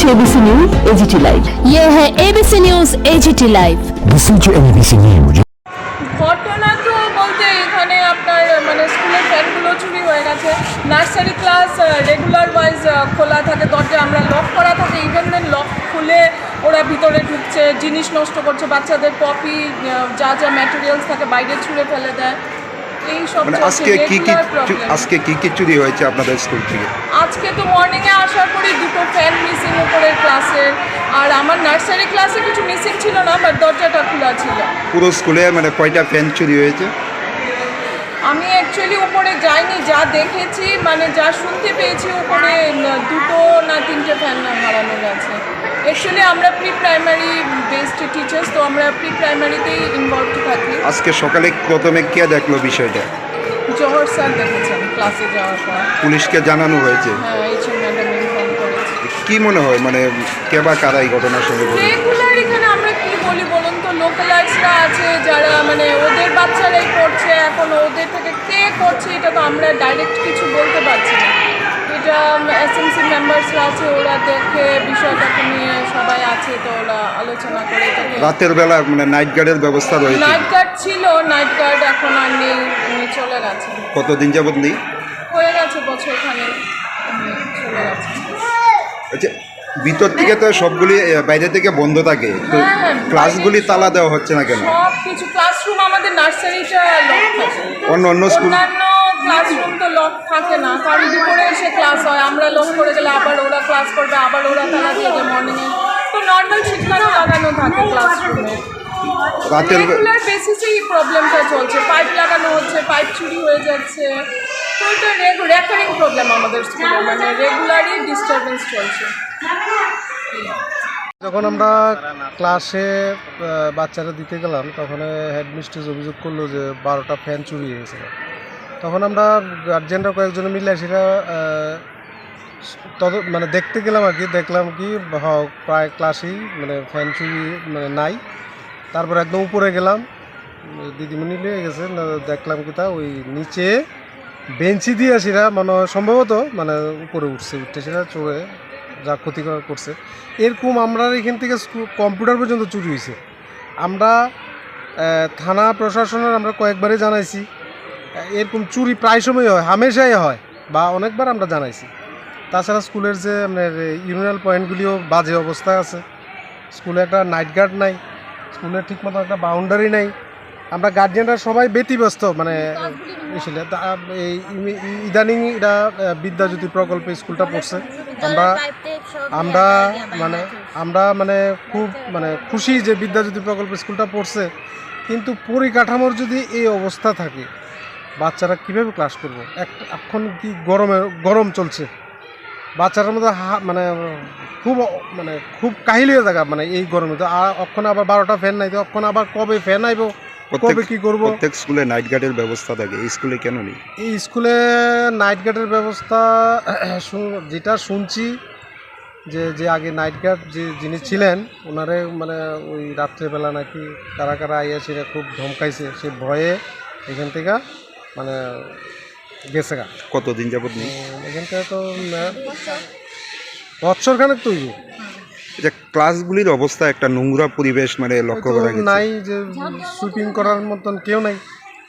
to ABC News AgtLive. ये है ABC News AgtLive. Listen to ABC News. ঘটনা তো বলতে এখানে আপনার মানে স্কুলের ফ্যানগুলো চুরি হয়ে গেছে। নার্সারি ক্লাস রেগুলার ওয়াইজ খোলা থাকে, দরজা আমরা লক করা থাকে, ইভেন দেন লক খুলে ওরা ভিতরে ঢুকছে, জিনিস নষ্ট করছে, বাচ্চাদের কপি যা যা ম্যাটেরিয়ালস থাকে বাইরে ছুঁড়ে ফেলে দেয়। এই সব মানে আজকে কি কি চুরি হয়েছে আপনাদের স্কুল থেকে? আজকে তো মর্নিংয়ে আসার পরে দুটো ফ্যান মিসিং উপরের ক্লাসের, আর আমার নার্সারি ক্লাসে কিছু মিসিং ছিল না, বাট দরজাটা খোলা ছিল। পুরো স্কুলে মানে কয়টা ফ্যান চুরি হয়েছে? আমি অ্যাকচুয়ালি উপরে যাইনি, যা দেখেছি মানে যা শুনতে পেয়েছি উপরে দুটো না তিনটে ফ্যান হারানো গেছে। অ্যাকচুয়ালি আমরা প্রি প্রাইমারি বেসড টিচার্স, তো আমরা প্রি প্রাইমারিতেই ইনভলভ থাকি। আজকে সকালে প্রথমে কে দেখলো বিষয়টা? জহর স্যার দেখেছেন ক্লাসে যাওয়ার পর। পুলিশকে জানানো হয়েছে? হ্যাঁ, এইচএম ম্যাডাম ইনফর্ম করেছে। কি মনে হয় মানে কে বা কারা এই ঘটনার সঙ্গে জড়িত? রেগুলার এখানে আমরা কি বলি বলুন তো, লোকালাইজরা আছে যারা মানে ওদের বাচ্চারাই করছে, এখন ওদের থেকে কে করছে এটা তো আমরা ডাইরেক্ট কিছু বলতে পারছি না। এটা এসএমসি মেম্বার্সরা আছে, ওরা দেখে বিষয়টাকে নিয়ে সবাই আছে, তো ওরা আলোচনা করে এটাকে। রাতের বেলা মানে নাইট গার্ডের ব্যবস্থা রয়েছে? নাইট গার্ড ছিল, নাইট গার্ড এখন আর নেই, উনি চলে গেছে। কতদিন যাবত নেই? হয়ে গেছে বছরখানে, চলে গেছে। আচ্ছা, ভিতর থেকে তো সবগুলি বাইরে থেকে বন্ধ থাকে, তো ক্লাসগুলি তালা দেওয়া হচ্ছে না কেন? সব কিছু ক্লাসরুম আমাদের নার্সারিটা লক থাকে, অন্য স্কুল ক্লাসরুম তো লক থাকে না, কারণ দুপুরে এসে ক্লাস হয়, আমরা লক করে গেলে আবার ওরা ক্লাস করবে, আবার ওরা তালা দিয়ে দেয় মর্নিংয়ে, তো নর্মাল শিক্ষাটা লাগানো থাকে ক্লাসরুমে। রাতের রেগুলার বেসিসেই প্রবলেমটা চলছে, পাইপ লাগানো হচ্ছে, পাইপ চুরি হয়ে যাচ্ছে, তো এটা রেকারিং প্রবলেম আমাদের স্কুলে, মানে রেগুলারই ডিস্টারবেন্স চলছে। যখন আমরা ক্লাসে বাচ্চারা দিতে গেলাম, তখন হেডমিস্ট্রেস অভিযোগ করলো যে 12টা ফ্যান চুরি হয়ে গেছে। তখন আমরা গার্জেনরা কয়েকজনে মিলে সেটা মানে দেখতে গেলাম আর কি। দেখলাম কি প্রায় ক্লাসেই মানে ফ্যান চুরি মানে নাই। তারপর একদম উপরে গেলাম, দিদিমণি লিয়ে গেছে, দেখলাম কি তা ওই নিচে বেঞ্চি দিয়ে সেটা মানে সম্ভবত মানে উপরে উঠতে সেটা চড়ে যা ক্ষতিকর করছে। এরকম আমরা এখান থেকে কম্পিউটার পর্যন্ত চুরি হয়েছে। আমরা থানা প্রশাসনের আমরা কয়েকবারই জানাইছি, এরকম চুরি প্রায় সময় হয়, হামেশাই হয়, বা অনেকবার আমরা জানাইছি। তাছাড়া স্কুলের যে আপনার ইউরিনাল পয়েন্টগুলিও বাজে অবস্থায় আছে, স্কুলে একটা নাইট গার্ড নাই, স্কুলের ঠিকমতো একটা বাউন্ডারি নাই। আমরা গার্জিয়ানরা সবাই ব্যতিব্যস্ত, মানে এই ইদানিং এটা বিদ্যাজ্যোতি প্রকল্পে স্কুলটা পড়ছে। আমরা মানে খুব মানে খুশি যে বিদ্যাজ্যোতি প্রকল্পে স্কুলটা পড়ছে, কিন্তু পরিকাঠামোর যদি এই অবস্থা থাকে বাচ্চারা কীভাবে ক্লাস করবো? এখন কি গরম চলছে, বাচ্চাটার মধ্যে খুব কাহিলিয়ে জায়গা, মানে এই গরমে তো অক্ষণ আবার 12টা ফ্যান নাই, তো অক্ষণ আবার কবে ফ্যান আইব, কবে কি করবো? প্রত্যেক স্কুলে নাইট গার্ডের ব্যবস্থা থাকে, এই স্কুলে কেন নেই? এই স্কুলে নাইট গার্ডের ব্যবস্থা যেটা শুনছি যে আগে নাইট গার্ড যিনি ছিলেন ওনারে মানে ওই রাত্রেবেলা নাকি কারা কারা আইয়া সেটা খুব ধমকাইছে, সে ভয়ে এখান থেকে মানে গেছে গা। কতদিন যাবত নেই এখান থেকে? তো বছরখানেক তৈরি। যে ক্লাসগুলির অবস্থা একটা নোংরা পরিবেশ মানে লক্ষ্য করা গেছে। নাই যে সুইপিং করার মতন কেউ নাই,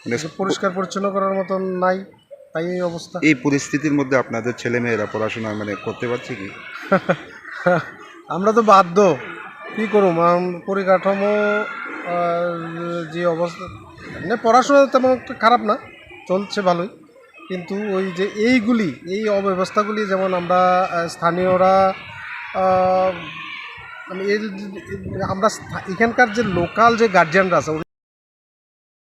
মানে পরিষ্কার পরিচ্ছন্ন করার মতন নাই, তাই এই অবস্থা। এই পরিস্থিতির মধ্যে আপনাদের ছেলেমেয়েরা পড়াশোনা মানে করতে পারছে কি? আমরা তো বাধ্য, কী করুম, পরিকাঠামো যে অবস্থা, মানে পড়াশোনা তেমন একটা খারাপ না, চলছে ভালোই, কিন্তু ওই যে এই অব্যবস্থাগুলি, যেমন আমরা স্থানীয়রা আমরা এখানকার যে লোকাল যে গার্জিয়ানরা আছে